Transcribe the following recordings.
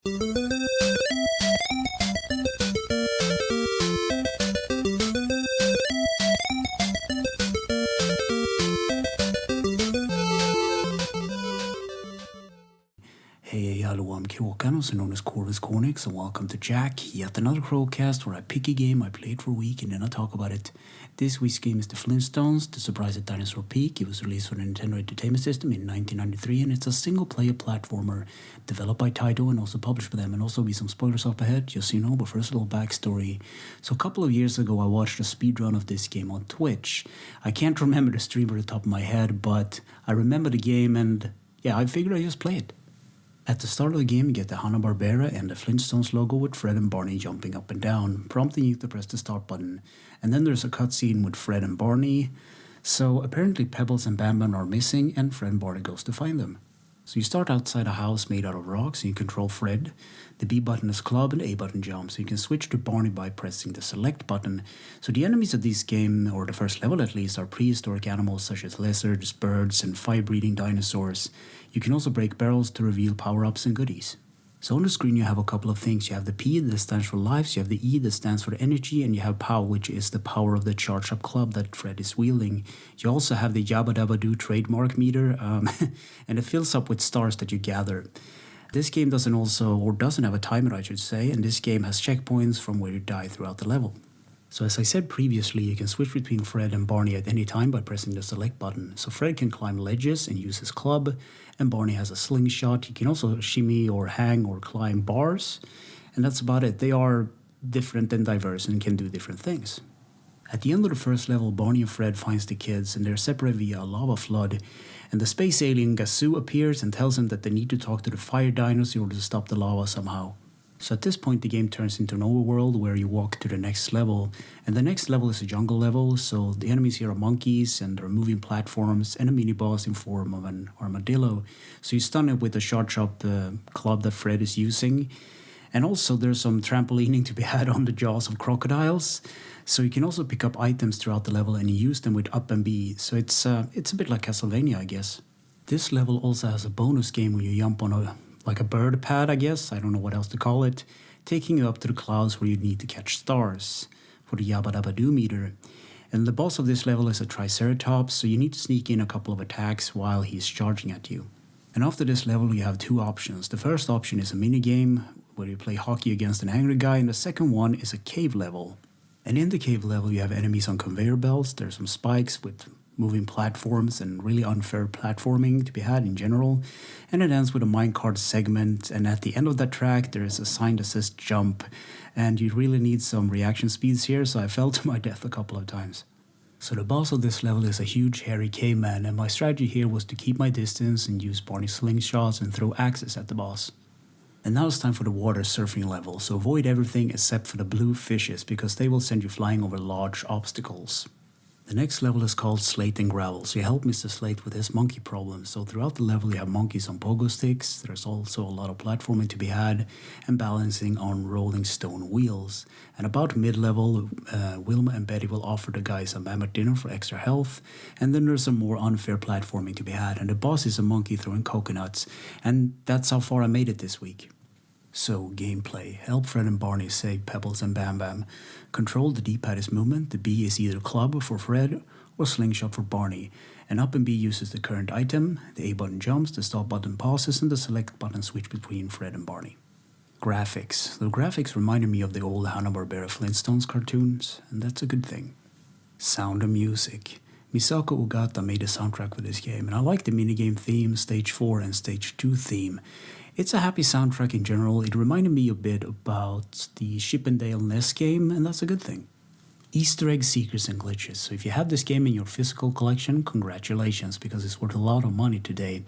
Hey, hello, I'm Kråkan, also known as Corvus Cornix, and welcome to Yacc, yet another Crowcast where I pick a game I played for a week and then I talk about it. This week's game is the Flintstones, the surprise at Dinosaur Peak. It was released for the Nintendo Entertainment System in 1993, and it's a single-player platformer developed by Taito and also published by them, and also be some spoilers up ahead, just so you know, but first a little backstory. So a couple of years ago, I watched a speedrun of this game on Twitch. I can't remember the streamer at the top of my head, but I remember the game, and yeah, I figured I'd just play it. At the start of the game, you get the Hanna-Barbera and the Flintstones logo with Fred and Barney jumping up and down, prompting you to press the start button. And then there's a cutscene with Fred and Barney. So apparently Pebbles and Bam-Bam are missing and Fred and Barney goes to find them. So you start outside a house made out of rocks and you control Fred. The B button is club and the A button jump, so you can switch to Barney by pressing the select button. So the enemies of this game, or the first level at least, are prehistoric animals such as lizards, birds, and fire-breathing dinosaurs. You can also break barrels to reveal power-ups and goodies. So on the screen you have a couple of things. You have the P that stands for lives, you have the E that stands for energy, and you have POW, which is the power of the charge up club that Fred is wielding. You also have the Yabba Dabba Doo trademark meter, and it fills up with stars that you gather. This game doesn't have a timer, I should say, and this game has checkpoints from where you die throughout the level. So as I said previously, you can switch between Fred and Barney at any time by pressing the select button. So Fred can climb ledges and use his club, and Barney has a slingshot. He can also shimmy or hang or climb bars, and that's about it. They are different and diverse and can do different things. At the end of the first level, Barney and Fred finds the kids, and they're separated via a lava flood, and the space alien Gazoo appears and tells them that they need to talk to the fire dinos in order to stop the lava somehow. So at this point the game turns into an overworld where you walk to the next level, and the next level is a jungle level, so the enemies here are monkeys and there are moving platforms and a mini boss in form of an armadillo. So you stun it with the charge up club that Fred is using, and also there's some trampolining to be had on the jaws of crocodiles, so you can also pick up items throughout the level and use them with up and B, so it's a bit like Castlevania, I guess. This level also has a bonus game where you jump on like a bird pad, I guess, I don't know what else to call it, taking you up to the clouds where you need to catch stars for the Yabba Dabba Doo meter. And the boss of this level is a Triceratops, so you need to sneak in a couple of attacks while he's charging at you. And after this level you have two options. The first option is a minigame where you play hockey against an angry guy, and the second one is a cave level. And in the cave level you have enemies on conveyor belts, there's some spikes with moving platforms and really unfair platforming to be had in general, and it ends with a minecart segment, and at the end of that track there is a signed assist jump, and you really need some reaction speeds here, so I fell to my death a couple of times. So the boss of this level is a huge hairy caveman, and my strategy here was to keep my distance and use Barney's slingshots and throw axes at the boss. And now it's time for the water surfing level, so avoid everything except for the blue fishes because they will send you flying over large obstacles. The next level is called Slate and Gravel, so you help Mr. Slate with his monkey problem. So throughout the level you have monkeys on pogo sticks, there's also a lot of platforming to be had, and balancing on rolling stone wheels. And about mid-level, Wilma and Betty will offer the guys a mammoth dinner for extra health, and then there's some more unfair platforming to be had, and the boss is a monkey throwing coconuts, and that's how far I made it this week. So, gameplay. Help Fred and Barney save Pebbles and Bam-Bam. Control the D-pad is movement, the B is either club for Fred or slingshot for Barney. And up and B uses the current item, the A button jumps, the stop button pauses, and the select button switch between Fred and Barney. Graphics. The graphics reminded me of the old Hanna-Barbera Flintstones cartoons, and that's a good thing. Sound and music. Misako Ogata made a soundtrack for this game, and I like the minigame theme, Stage 4 and Stage 2 theme. It's a happy soundtrack in general. It reminded me a bit about the Chip and Dale NES game, and that's a good thing. Easter egg secrets and glitches. So if you have this game in your physical collection, congratulations, because it's worth a lot of money today.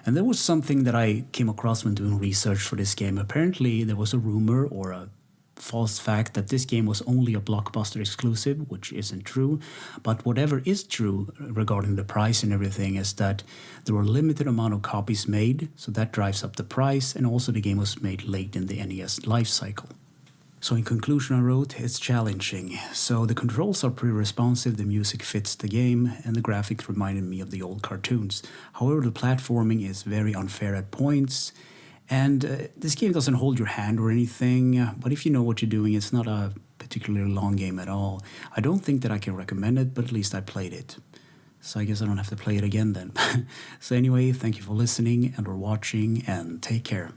And there was something that I came across when doing research for this game. Apparently there was a rumor or a false fact that this game was only a Blockbuster exclusive, which isn't true. But whatever is true regarding the price and everything is that there were a limited amount of copies made, so that drives up the price, and also the game was made late in the NES life cycle. So in conclusion I wrote, it's challenging. So the controls are pretty responsive, the music fits the game, and the graphics reminded me of the old cartoons. However, the platforming is very unfair at points, And this game doesn't hold your hand or anything, but if you know what you're doing, it's not a particularly long game at all. I don't think that I can recommend it, but at least I played it. So I guess I don't have to play it again then. So anyway, thank you for listening and or watching, and take care.